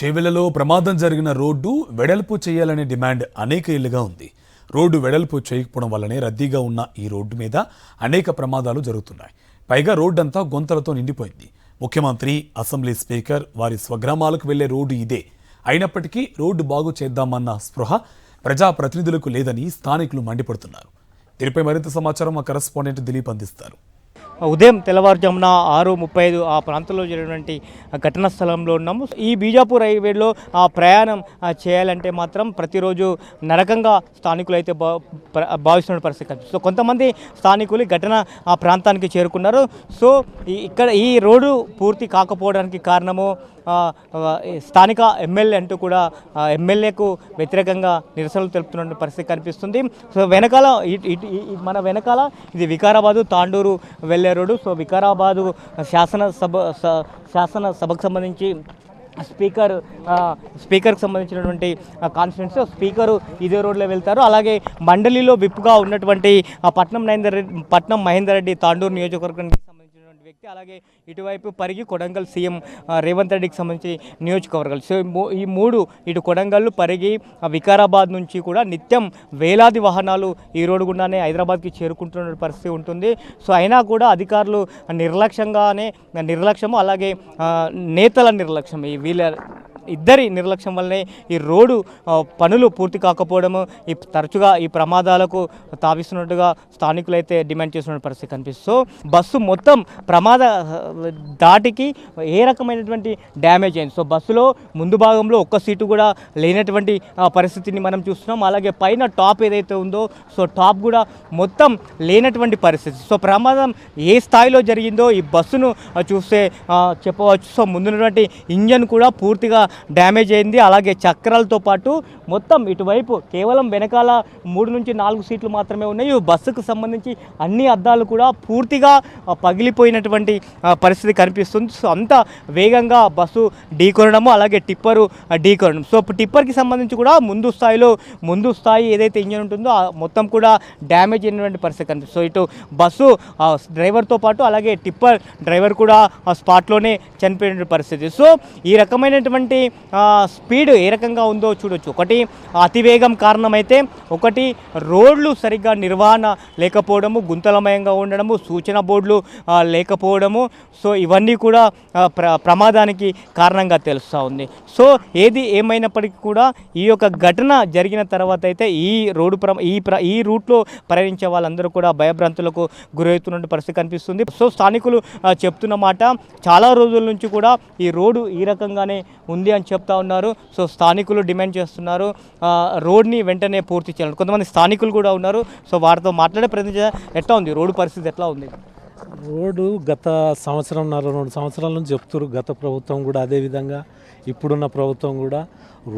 చేవెళ్లలో ప్రమాదం జరిగిన రోడ్డు వెడల్పు చేయాలనే డిమాండ్ అనేక ఏళ్లుగా ఉంది. రోడ్డు వెడల్పు చేయకపోవడం వల్లనే రద్దీగా ఉన్న ఈ రోడ్డు మీద అనేక ప్రమాదాలు జరుగుతున్నాయి. పైగా రోడ్డంతా గొంతలతో నిండిపోయింది. ముఖ్యమంత్రి, అసెంబ్లీ స్పీకర్ వారి స్వగ్రామాలకు వెళ్లే రోడ్డు ఇదే. అయినప్పటికీ రోడ్డు బాగు చేద్దామన్న స్పృహ ప్రజాప్రతినిధులకు లేదని స్థానికులు మండిపడుతున్నారు. దీనిపై మరింత సమాచారం మా కరెస్పాండెంట్ దిలీప్ అందిస్తారు. ఉదయం తెల్లవారుజామున 6:35 ఆ ప్రాంతంలో జరిగినటువంటి ఘటనా స్థలంలో ఉన్నాము. ఈ బీజాపూర్ హైవేలో ప్రయాణం చేయాలంటే మాత్రం ప్రతిరోజు నరకంగా స్థానికులు అయితే భావిస్తున్న పరిస్థితి. సో కొంతమంది స్థానికులు ఘటన ఆ ప్రాంతానికి చేరుకున్నారు. సో ఇక్కడ ఈ రోడ్డు పూర్తి కాకపోవడానికి కారణము స్థానిక ఎమ్మెల్యే అంటూ కూడా ఎమ్మెల్యేకు వ్యతిరేకంగా నిరసనలు తెలుపుతున్న పరిస్థితి కనిపిస్తుంది. సో వెనకాల మన వెనకాల ఇది వికారాబాదు తాండూరు వెళ్ళే రోడ్డు. సో వికారాబాదు శాసనసభకు సంబంధించి స్పీకర్కి సంబంధించినటువంటి కాన్ఫరెన్స్ స్పీకరు ఇదే రోడ్లో వెళ్తారు. అలాగే మండలిలో విప్పుగా ఉన్నటువంటి పట్నం మహేందర్ రెడ్డి తాండూరు నియోజకవర్గానికి సంబంధించినటువంటి వ్యక్తి, అలాగే ఇటువైపు పరిగి కొడంగల్ సీఎం రేవంత్ రెడ్డికి సంబంధించి నియోజకవర్గాలు. సో ఈ మూడు ఇటు కొడంగల్, పరిగి, వికారాబాద్ నుంచి కూడా నిత్యం వేలాది వాహనాలు ఈ రోడ్డు గుండానే హైదరాబాద్కి చేరుకుంటున్న పరిస్థితి ఉంటుంది. సో అయినా కూడా అధికారులు నిర్లక్ష్యము, అలాగే నేతల నిర్లక్ష్యం, ఇద్దరి నిర్లక్ష్యం వల్లనే ఈ రోడ్డు పనులు పూర్తి కాకపోవడము తరచుగా ఈ ప్రమాదాలకు తావిస్తున్నట్టుగా స్థానికులు అయితే డిమాండ్ చేస్తున్న పరిస్థితి కనిపిస్తుంది. సో బస్సు మొత్తం ప్రమాద దాటికి ఏ రకమైనటువంటి డ్యామేజ్ అయింది. సో బస్సులో ముందు భాగంలో ఒక్క సీటు కూడా లేనటువంటి పరిస్థితిని మనం చూస్తున్నాం. అలాగే పైన టాప్ ఏదైతే ఉందో సో టాప్ కూడా మొత్తం లేనటువంటి పరిస్థితి. సో ప్రమాదం ఏ స్థాయిలో జరిగిందో ఈ బస్సును చూస్తే చెప్పవచ్చు. సో ముందున్నటువంటి ఇంజన్ కూడా పూర్తిగా డ్యామేజ్ అయింది. అలాగే చక్రాలతో పాటు మొత్తం ఇటువైపు కేవలం వెనకాల 3 నుంచి 4 సీట్లు మాత్రమే ఉన్నాయి. బస్సుకు సంబంధించి అన్ని అద్దాలు కూడా పూర్తిగా పగిలిపోయినటువంటి పరిస్థితి కనిపిస్తుంది. సో అంత వేగంగా బస్సు ఢీకొనడము, అలాగే టిప్పరు ఢీకొనడం. సో టిప్పర్కి సంబంధించి కూడా ముందు స్థాయి ఏదైతే ఇంజన్ ఉంటుందో మొత్తం కూడా డ్యామేజ్ అయినటువంటి పరిస్థితి కనిపిస్తుంది. సో ఇటు బస్సు డ్రైవర్తో పాటు అలాగే టిప్పర్ డ్రైవర్ కూడా స్పాట్లోనే చనిపోయిన పరిస్థితి. సో ఈ రకమైనటువంటి స్పీడ్ ఏ రకంగా ఉందో చూడొచ్చు. ఒకటి అతివేగం కారణమైతే, ఒకటి రోడ్లు సరిగ్గా నిర్వహణ లేకపోవడము, గుంతలమయంగా ఉండడము, సూచన బోర్డులు లేకపోవడము. సో ఇవన్నీ కూడా ప్రమాదానికి కారణంగా తెలుస్తూ ఉంది. సో ఏది ఏమైనప్పటికీ కూడా ఈ యొక్క ఘటన జరిగిన తర్వాత అయితే ఈ రూట్లో ప్రయాణించే వాళ్ళందరూ కూడా భయభ్రాంతులకు గురవుతున్న పరిస్థితి కనిపిస్తుంది. సో స్థానికులు చెప్తున్న మాట, చాలా రోజుల నుంచి కూడా ఈ రోడ్డు ఈ రకంగానే ఉంది అని చెప్తా ఉన్నారు. సో స్థానికులు డిమాండ్ చేస్తున్నారు రోడ్ని వెంటనే పూర్తి చేయాలి. కొంతమంది స్థానికులు కూడా ఉన్నారు. సో వారితో మాట్లాడే ప్రయత్నం. ఎట్లా ఉంది రోడ్డు పరిస్థితి, ఎట్లా ఉంది? రోడ్డు గత 2 సంవత్సరాల నుంచి చెప్తున్నారు. గత ప్రభుత్వం కూడా అదేవిధంగా ఇప్పుడున్న ప్రభుత్వం కూడా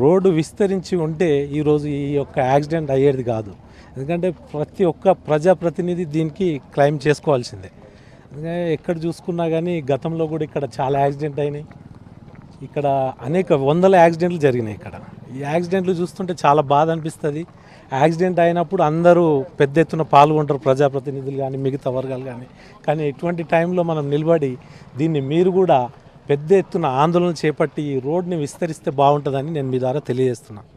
రోడ్డు విస్తరించి ఉంటే ఈరోజు ఈ యొక్క యాక్సిడెంట్ అయ్యేది కాదు. ఎందుకంటే ప్రతి ఒక్క ప్రజాప్రతినిధి దీనికి క్లెయిమ్ చేసుకోవాల్సిందే. ఎందుకంటే ఎక్కడ చూసుకున్నా కానీ గతంలో కూడా ఇక్కడ చాలా యాక్సిడెంట్ అయినాయి. ఇక్కడ అనేక వందల యాక్సిడెంట్లు జరిగినాయి. ఇక్కడ ఈ యాక్సిడెంట్లు చూస్తుంటే చాలా బాధ అనిపిస్తుంది. యాక్సిడెంట్ అయినప్పుడు అందరూ పెద్ద ఎత్తున పాల్గొంటారు, ప్రజాప్రతినిధులు కానీ మిగతా వర్గాలు కానీ ఇటువంటి టైంలో మనం నిలబడి దీన్ని మీరు కూడా పెద్ద ఎత్తున ఆందోళన చేపట్టి ఈ రోడ్ని విస్తరిస్తే బాగుంటుందని నేను మీ ద్వారా తెలియజేస్తున్నాను.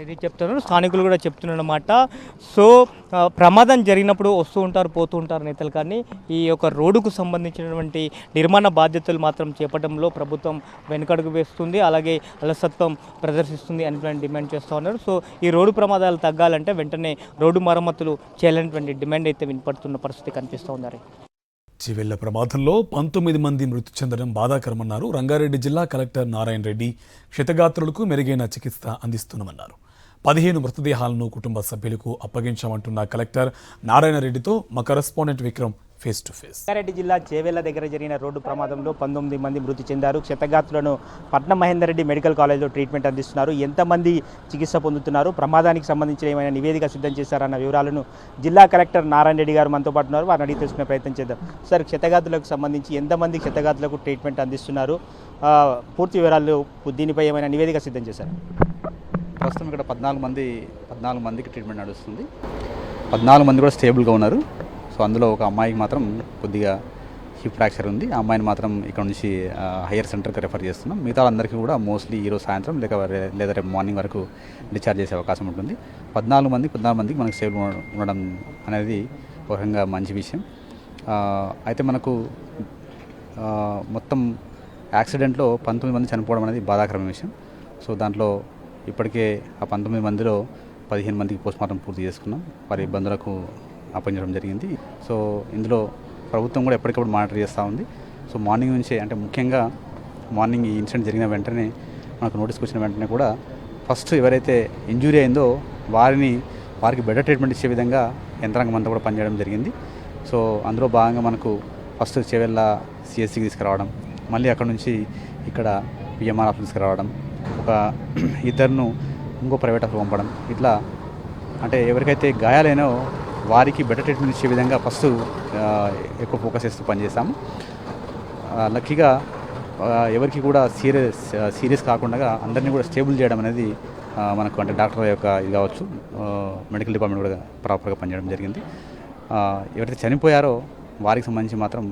ఇది చెప్తున్నారు, స్థానికులు కూడా చెప్తున్నమాట. సో ప్రమాదం జరిగినప్పుడు వస్తూ ఉంటారు, పోతూ ఉంటారు నేతలు, కానీ ఈ యొక్క రోడ్డుకు సంబంధించినటువంటి నిర్మాణ బాధ్యతలు మాత్రం చేపట్టడంలో ప్రభుత్వం వెనుకడుగు వేస్తుంది, అలాగే అలసత్వం ప్రదర్శిస్తుంది అని డిమాండ్ చేస్తూ ఉన్నారు. సో ఈ రోడ్డు ప్రమాదాలు తగ్గాలంటే వెంటనే రోడ్డు మరమ్మతులు చేయాలనేటువంటి డిమాండ్ అయితే వినపడుతున్న పరిస్థితి కనిపిస్తూ ఉన్నారు. చేవెళ్ల ప్రమాదంలో 19 మంది మృతి చెందడం బాధాకరమన్నారు. రంగారెడ్డి జిల్లా కలెక్టర్ నారాయణ రెడ్డి క్షతగాత్రులకు మెరుగైన చికిత్స అందిస్తున్నామన్నారు. 15 మృతదేహాలను కుటుంబ సభ్యులకు అప్పగించామంటున్న కలెక్టర్ నారాయణ రెడ్డితో మా correspondent Vikram face to face. Rangareddy జిల్లా చేవెళ్ల దగ్గర జరిగిన రోడ్డు ప్రమాదంలో 19 మంది మృతి చెందారు. క్షతగాత్రులను పట్నం మహేందర్ రెడ్డి మెడికల్ కాలేజ్లో ట్రీట్మెంట్ అందిస్తున్నారు. ఎంతమంది చికిత్స పొందుతున్నారు, ప్రమాదానికి సంబంధించిన ఏమైనా నివేదిక సిద్ధం చేశారన్న వివరాలను జిల్లా కలెక్టర్ నారాయణ రెడ్డి గారు మనతో పాటు ఉన్నారు. వారిని అడిగి తెలుసుకునే ప్రయత్నం చేద్దాం. సార్, క్షతగాత్రులకు సంబంధించి ఎంతమంది క్షతగాత్రులకు ట్రీట్మెంట్ అందిస్తున్నారు, పూర్తి వివరాలు, దీనిపై ఏమైనా నివేదిక సిద్ధం చేశారు? ప్రస్తుతం ఇక్కడ 14 మందికి ట్రీట్మెంట్ నడుస్తుంది. 14 మంది కూడా స్టేబుల్గా ఉన్నారు. సో అందులో ఒక అమ్మాయికి మాత్రం కొద్దిగా హిప్ ఫ్రాక్చర్ ఉంది. ఆ అమ్మాయిని మాత్రం ఇక్కడ నుంచి హయ్యర్ సెంటర్కి రెఫర్ చేస్తున్నాం. మిగతా వాళ్ళందరికీ కూడా మోస్ట్లీ ఈరోజు సాయంత్రం లేదా రేపు మార్నింగ్ వరకు డిశ్చార్జ్ చేసే అవకాశం ఉంటుంది. 14 మందికి మనకు స్టేబుల్ ఉండడం అనేది ఒక రకంగా మంచి విషయం. అయితే మనకు మొత్తం యాక్సిడెంట్లో 19 మంది చనిపోవడం అనేది బాధాకరమైన విషయం. సో దాంట్లో ఇప్పటికే ఆ 19 మందిలో 15 మందికి పోస్ట్మార్టం పూర్తి చేసుకున్నాం. వారి బంధువులకు అప్పగించడం జరిగింది. సో ఇందులో ప్రభుత్వం కూడా ఎప్పటికప్పుడు మానిటర్ చేస్తూ ఉంది. సో మార్నింగ్ నుంచే, అంటే ముఖ్యంగా మార్నింగ్ ఈ ఇన్సిడెంట్ జరిగిన వెంటనే మనకు నోటీస్కి వచ్చిన వెంటనే కూడా ఫస్ట్ ఎవరైతే ఇంజూరీ అయిందో వారికి బెటర్ ట్రీట్మెంట్ ఇచ్చే విధంగా యంత్రాంగం అంతా కూడా పనిచేయడం జరిగింది. సో అందులో భాగంగా మనకు ఫస్ట్ చేవెళ్ళ సిఎస్సికి తీసుకురావడం, మళ్ళీ అక్కడ నుంచి ఇక్కడ పిఎంఆర్ ఆఫీస్ తీసుకురావడం, ఒక ఇద్దరును ఇంకో ప్రైవేట్ ఆఫీస్ పంపడం, ఇట్లా అంటే ఎవరికైతే గాయాలైనో వారికి బెటర్ ట్రీట్మెంట్ ఇచ్చే విధంగా ఫస్ట్ ఎక్కువ ఫోకస్ చేస్తూ పనిచేస్తాము. లక్కీగా ఎవరికి కూడా సీరియస్ కాకుండా అందరినీ కూడా స్టేబుల్ చేయడం అనేది మనకు, అంటే డాక్టర్ యొక్క ఇది కావచ్చు, మెడికల్ డిపార్ట్మెంట్ కూడా ప్రాపర్గా పనిచేయడం జరిగింది. ఎవరైతే చనిపోయారో వారికి సంబంధించి మాత్రం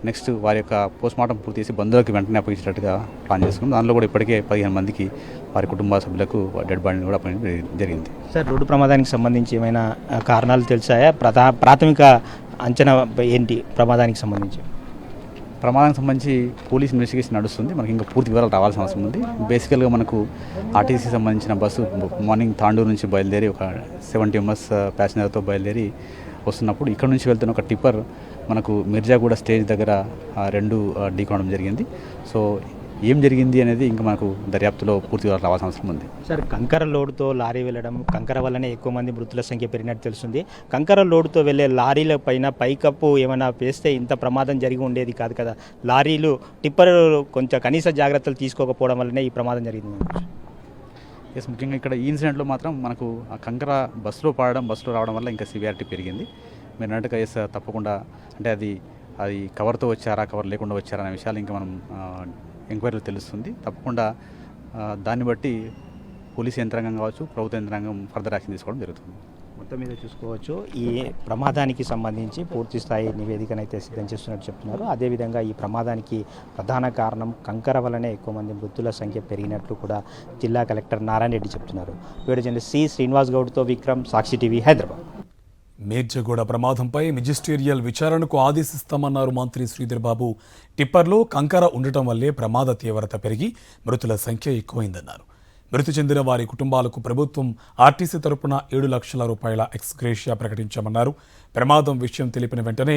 నెక్స్ట్ వారి యొక్క పోస్ట్మార్టం పూర్తి చేసి బంధువులకు వెంటనే అప్పగించేటట్టుగా ప్లాన్ చేసుకున్నాం. దానిలో కూడా ఇప్పటికే 15 మందికి వారి కుటుంబ సభ్యులకు డెడ్ బాడీని కూడా అప్పగించడం జరిగింది. సార్, రోడ్డు ప్రమాదానికి సంబంధించి ఏమైనా కారణాలు తెలిసాయా? ప్రాథమిక అంచనా ఏంటి ప్రమాదానికి సంబంధించి? ప్రమాదానికి సంబంధించి పోలీస్ ఇన్వెస్టిగేషన్ నడుస్తుంది. మనకి ఇంకా పూర్తి వివరాలు రావాల్సిన అవసరం ఉంది. బేసికల్గా మనకు ఆర్టీసీ సంబంధించిన బస్సు మార్నింగ్ తాండూరు నుంచి బయలుదేరి ఒక 70 మెంబర్స్ ప్యాసింజర్తో బయలుదేరి వస్తున్నప్పుడు ఇక్కడ నుంచి వెళ్తున్న ఒక టిప్పర్ మనకు మిర్జాగూడ స్టేజ్ దగ్గర 2 ఢీకొనడం జరిగింది. సో ఏం జరిగింది అనేది ఇంకా మనకు దర్యాప్తులో పూర్తిగా రావాల్సిన అవసరం ఉంది. సార్, కంకర లోడుతో లారీ వెళ్ళడం, కంకర వల్లనే ఎక్కువ మంది మృతుల సంఖ్య పెరిగినట్టు తెలుస్తుంది. కంకర లోడుతో వెళ్ళే లారీల పైన పైకప్పు ఏమైనా వేస్తే ఇంత ప్రమాదం జరిగి ఉండేది కాదు కదా. లారీలు టిప్పర్ కొంచెం కనీస జాగ్రత్తలు తీసుకోకపోవడం వల్లనే ఈ ప్రమాదం జరిగింది. ఎస్, ముఖ్యంగా ఇక్కడ ఈ ఇన్సిడెంట్లో మాత్రం మనకు ఆ కంకర బస్సులో రావడం వల్ల ఇంకా సివియారిటీ పెరిగింది. మీరు అన్నట్టుగా ఎస్, తప్పకుండా అంటే అది కవర్తో వచ్చారా, కవర్ లేకుండా వచ్చారా అనే విషయాలు ఇంకా మనం ఎంక్వైరీలో తెలుస్తుంది. తప్పకుండా దాన్ని బట్టి పోలీస్ యంత్రాంగం కావచ్చు, ప్రభుత్వ యంత్రాంగం ఫర్దర్ యాక్షన్ తీసుకోవడం జరుగుతుంది. మొత్తం మీద చూసుకోవచ్చు, ఈ ప్రమాదానికి సంబంధించి పూర్తి స్థాయి నివేదికనైతే సిద్ధం చేస్తున్నట్టు చెప్తున్నారు. అదేవిధంగా ఈ ప్రమాదానికి ప్రధాన కారణం కంకర వల్లనే ఎక్కువ మంది మృతుల సంఖ్య పెరిగినట్లు కూడా జిల్లా కలెక్టర్ నారాయణ రెడ్డి చెప్తున్నారు. వీడియో జర్నలిస్ట్ సి శ్రీనివాస్ గౌడ్తో విక్రమ్, సాక్షి టీవీ, హైదరాబాద్. మేర్జగూడ ప్రమాదంపై మెజిస్టీరియల్ విచారణకు ఆదేశిస్తామన్నారు మంత్రి శ్రీధర్ బాబు. టిప్పర్లో కంకర ఉండటం వల్లే ప్రమాద తీవ్రత పెరిగి మృతుల సంఖ్య ఎక్కువైందన్నారు. మృతి చెందిన వారి కుటుంబాలకు ప్రభుత్వం ఆర్టీసీ తరపున 7 లక్షల రూపాయల ఎక్స్గ్రేషియా ప్రకటించామన్నారు. ప్రమాదం విషయం తెలిపిన వెంటనే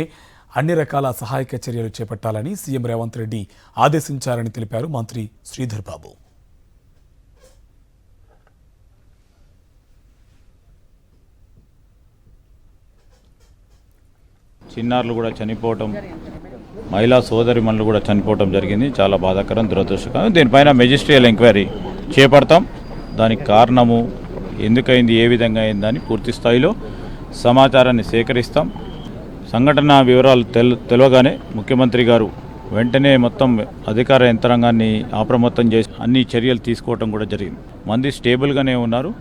అన్ని రకాల సహాయక చర్యలు చేపట్టాలని సీఎం రేవంత్ రెడ్డి ఆదేశించారని తెలిపారు మంత్రి శ్రీధర్ బాబు. చిన్నారులు కూడా చనిపోవటం, మహిళా సోదరిమణులు కూడా చనిపోవటం జరిగింది. చాలా బాధాకరం, దురదృష్టకరం. దీనిపైన మెజిస్ట్రియల్ ఎంక్వైరీ చేపడతాం. దానికి కారణము ఎందుకైంది, ఏ విధంగా అయిందని పూర్తి స్థాయిలో సమాచారాన్ని సేకరిస్తాం. సంఘటన వివరాలు తెలియగానే ముఖ్యమంత్రి గారు వెంటనే మొత్తం అధికార యంత్రాంగాన్ని అప్రమత్తం చేసి అన్ని చర్యలు తీసుకోవటం కూడా జరిగింది. మంది స్టేబుల్గానే ఉన్నారు.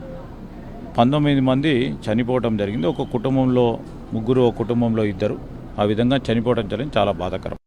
19 మంది చనిపోవటం జరిగింది. ఒక కుటుంబంలో 3, ఒక కుటుంబంలో 2. ఆ విధంగా చనిపోవడం జరిగింది. చాలా బాధాకరం.